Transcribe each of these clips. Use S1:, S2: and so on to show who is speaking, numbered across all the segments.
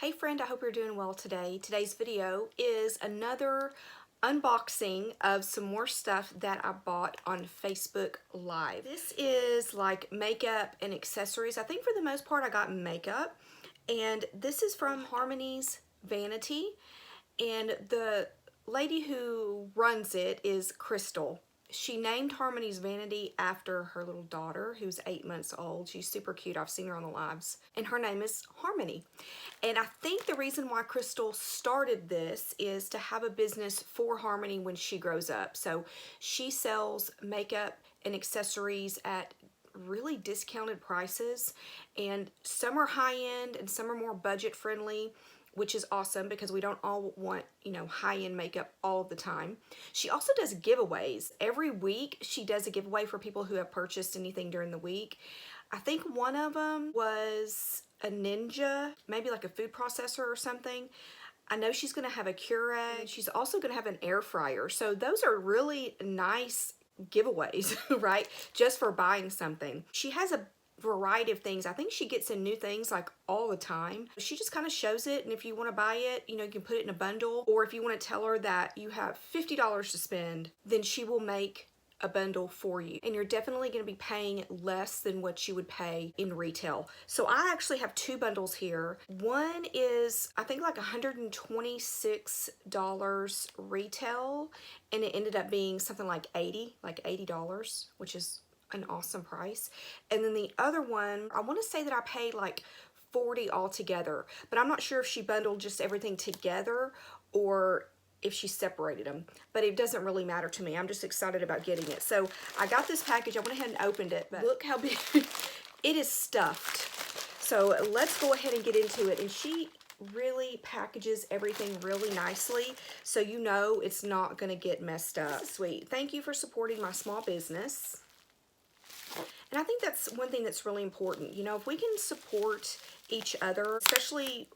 S1: Hey friend, I hope you're doing well today. Today's video is another unboxing of some more stuff that I bought on Facebook Live. This is like makeup and accessories. I think for the most part I got makeup, and this is from Harmony's Vanity, and the lady who runs it is Crystal. She named Harmony's Vanity after her little daughter, who's 8 months old. She's super cute. I've seen her on the lives. And her name is Harmony. And I think the reason why Crystal started this is to have a business for Harmony when she grows up. So she sells makeup and accessories at really discounted prices. And some are high-end and some are more budget-friendly, which is awesome because we don't all want, high-end makeup all the time. She also does giveaways. Every week she does a giveaway for people who have purchased anything during the week. I think one of them was a Ninja, maybe like a food processor or something. I know she's going to have a Keurig. She's also going to have an air fryer. So those are really nice giveaways, right? Just for buying something. She has a variety of things. I think she gets in new things like all the time. She just kind of shows it, and if you want to buy it, you can put it in a bundle, or if you want to tell her that you have $50 to spend, then she will make a bundle for you, and you're definitely going to be paying less than what you would pay in retail. So I actually have two bundles here. One is I think like $126 retail, and it ended up being something like $80, which is an awesome price. And then the other one, I want to say that I paid like $40 altogether, but I'm not sure if she bundled just everything together or if she separated them, but it doesn't really matter to me. I'm just excited about getting it. So I got this package. I went ahead and opened it, but look how big it is stuffed. So let's go ahead and get into it. And she really packages everything really nicely, so it's not going to get messed up. Sweet. Thank you for supporting my small business. And I think that's one thing that's really important. If we can support each other, especially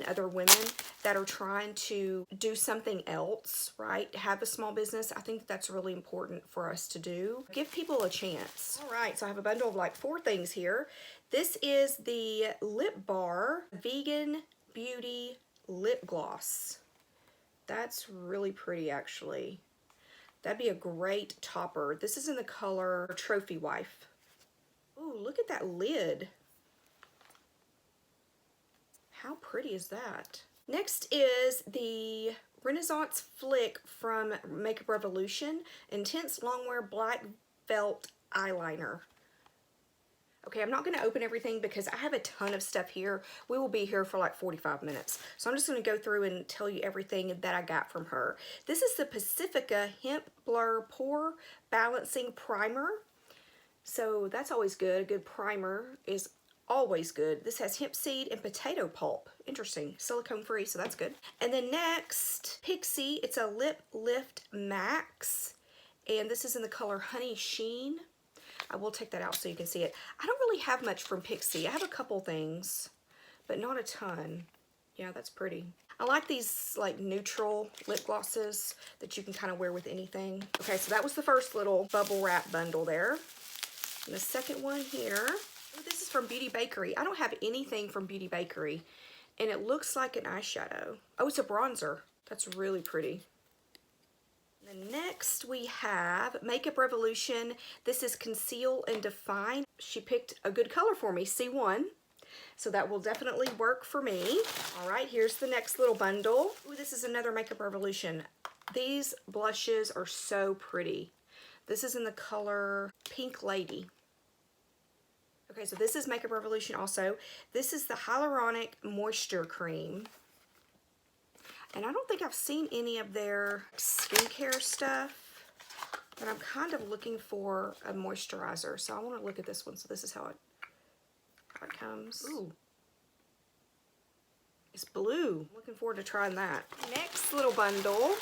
S1: other women that are trying to do something else, right? Have a small business. I think that's really important for us to do. Give people a chance. All right, so I have a bundle of like 4 things here. This is the Lip Bar Vegan Beauty Lip Gloss. That's really pretty, actually. That'd be a great topper. This is in the color Trophy Wife. Ooh, look at that lid. How pretty is that? Next is the Renaissance Flick from Makeup Revolution Intense Longwear Black Felt Eyeliner. Okay, I'm not going to open everything because I have a ton of stuff here. We will be here for like 45 minutes. So I'm just going to go through and tell you everything that I got from her. This is the Pacifica Hemp Blur Pore Balancing Primer. So that's always good. A good primer is always good. This has hemp seed and potato pulp. Interesting. Silicone free, so that's good. And then next, Pixie. It's a Lip Lift Max. And this is in the color Honey Sheen. I will take that out so you can see it. I don't really have much from Pixie. I have a couple things, but not a ton. Yeah, that's pretty. I like these like neutral lip glosses that you can kind of wear with anything. Okay, so that was the first little bubble wrap bundle there. And the second one here, this is from Beauty Bakery. I don't have anything from Beauty Bakery, and it looks like an eyeshadow. Oh, it's a bronzer. That's really pretty. And then next we have Makeup Revolution. This is Conceal and Define. She picked a good color for me, C1. So that will definitely work for me. All right, here's the next little bundle. Ooh, this is another Makeup Revolution. These blushes are so pretty. This is in the color Pink Lady. Okay, so this is Makeup Revolution also. This is the Hyaluronic Moisture Cream. And I don't think I've seen any of their skincare stuff, but I'm kind of looking for a moisturizer. So I want to look at this one. So this is how it comes. Ooh. It's blue. Looking forward to trying that. Next little bundle.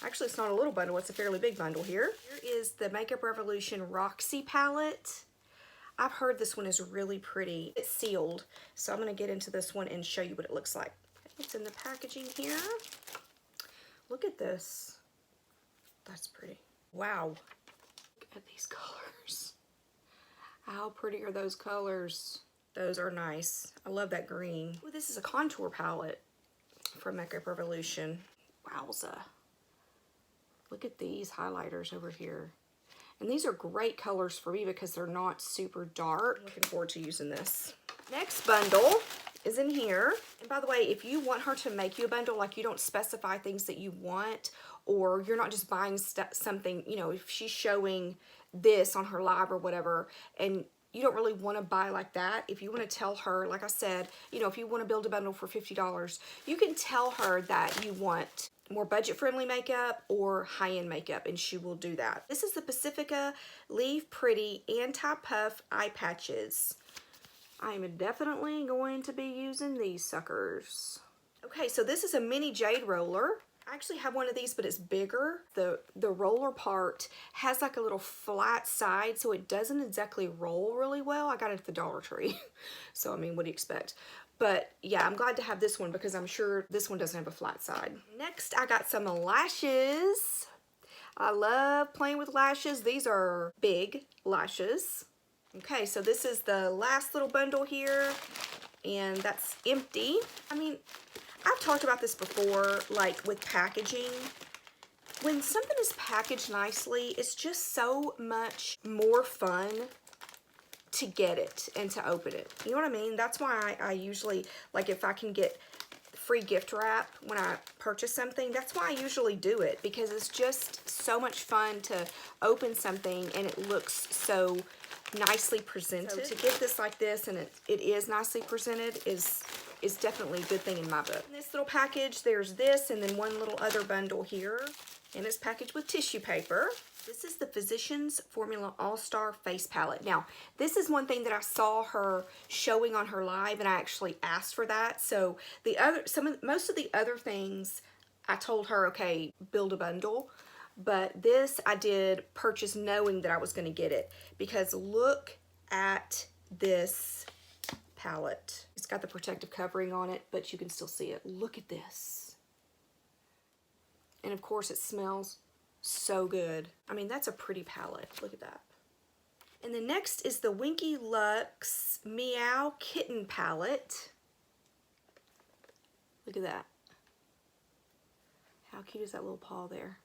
S1: Actually, it's not a little bundle. It's a fairly big bundle here. Here is the Makeup Revolution Roxy palette. I've heard this one is really pretty. It's sealed, so I'm going to get into this one and show you what it looks like. It's in the packaging here. Look at this. That's pretty. Wow. Look at these colors. How pretty are those colors? Those are nice. I love that green. Ooh, this is a contour palette from Makeup Revolution. Wowza. Look at these highlighters over here. And these are great colors for me because they're not super dark. I'm looking forward to using this. Next bundle is in here. And by the way, if you want her to make you a bundle, like you don't specify things that you want, or you're not just buying something, you know, if she's showing this on her live or whatever, and you don't really want to buy like that, if you want to tell her, like I said, you know, if you want to build a bundle for $50, you can tell her that you want more budget-friendly makeup or high-end makeup, and she will do that. This is the Pacifica Leave Pretty Anti-Puff Eye Patches. I am definitely going to be using these suckers. Okay, so this is a mini jade roller. I actually have one of these, but it's bigger. The roller part has like a little flat side, so it doesn't exactly roll really well. I got it at the Dollar Tree. So, I mean, what do you expect? But yeah, I'm glad to have this one because I'm sure this one doesn't have a flat side. Next, I got some lashes. I love playing with lashes. These are big lashes. Okay, so this is the last little bundle here, and that's empty. I mean, I've talked about this before, like with packaging. When something is packaged nicely, it's just so much more fun to get it and to open it. You know what I mean? That's why I usually, like if I can get free gift wrap when I purchase something, that's why I usually do it, because it's just so much fun to open something and it looks so nicely presented. So to get this like this and it is nicely presented is definitely a good thing in my book. In this little package, there's this and then one little other bundle here, and it's packaged with tissue paper. This is the Physicians Formula All-Star Face Palette. Now, this is one thing that I saw her showing on her live, and I actually asked for that. So most of the other things, I told her, okay, build a bundle. But this I did purchase knowing that I was going to get it, because look at this palette. It's got the protective covering on it, but you can still see it. Look at this. And of course it smells so good. I mean, that's a pretty palette. Look at that. And the next is the Winky Luxe Meow Kitten palette. Look at that. How cute is that little paw there?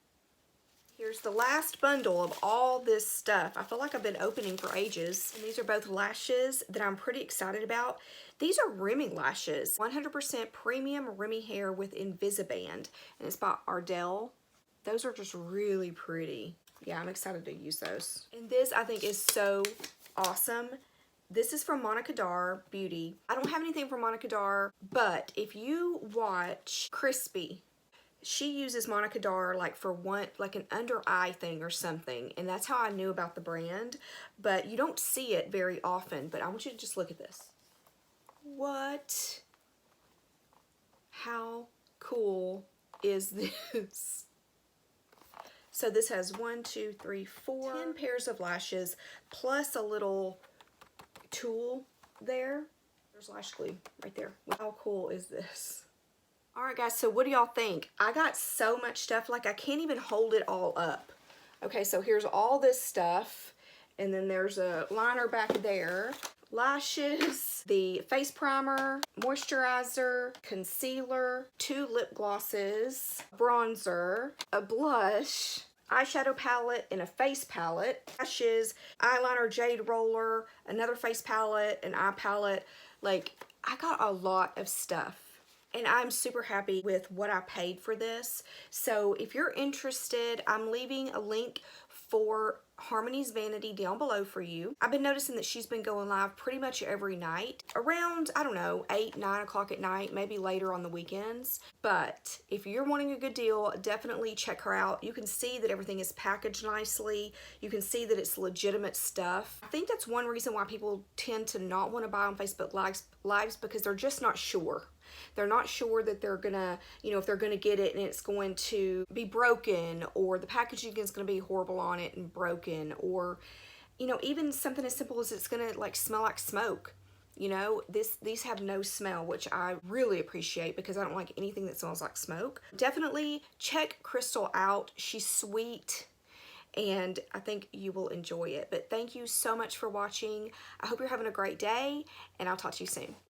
S1: Here's the last bundle of all this stuff. I feel like I've been opening for ages. And these are both lashes that I'm pretty excited about. These are rimming lashes. 100% premium Remy hair with Invisiband. And it's by Ardell. Those are just really pretty. Yeah, I'm excited to use those. And this I think is so awesome. This is from Monica Dar Beauty. I don't have anything from Monica Dar, but if you watch Crispy, she uses Monica Dar like for one, like an under eye thing or something, and that's how I knew about the brand. But you don't see it very often. But I want you to just look at this. What? How cool is this? So this has 1, 2, 3, 4, 10 pairs of lashes plus a little tool there. There's lash glue right there. How cool is this? Alright guys, so what do y'all think? I got so much stuff, like I can't even hold it all up. Okay, so here's all this stuff, and then there's a liner back there. Lashes, the face primer, moisturizer, concealer, 2 lip glosses, bronzer, a blush, eyeshadow palette, and a face palette, lashes, eyeliner, jade roller, another face palette, an eye palette. Like, I got a lot of stuff. And I'm super happy with what I paid for this. So if you're interested, I'm leaving a link for Harmony's Vanity down below for you. I've been noticing that she's been going live pretty much every night around, I don't know, 8, 9 o'clock at night, maybe later on the weekends. But if you're wanting a good deal, definitely check her out. You can see that everything is packaged nicely. You can see that it's legitimate stuff. I think that's one reason why people tend to not want to buy on Facebook Lives, because they're just not sure. They're not sure that they're gonna, you know, if they're gonna get it and it's going to be broken, or the packaging is gonna be horrible on it and broken, or, you know, even something as simple as it's gonna like smell like smoke. You know, these have no smell, which I really appreciate because I don't like anything that smells like smoke. Definitely check Crystal out. She's sweet and I think you will enjoy it. But thank you so much for watching. I hope you're having a great day, and I'll talk to you soon.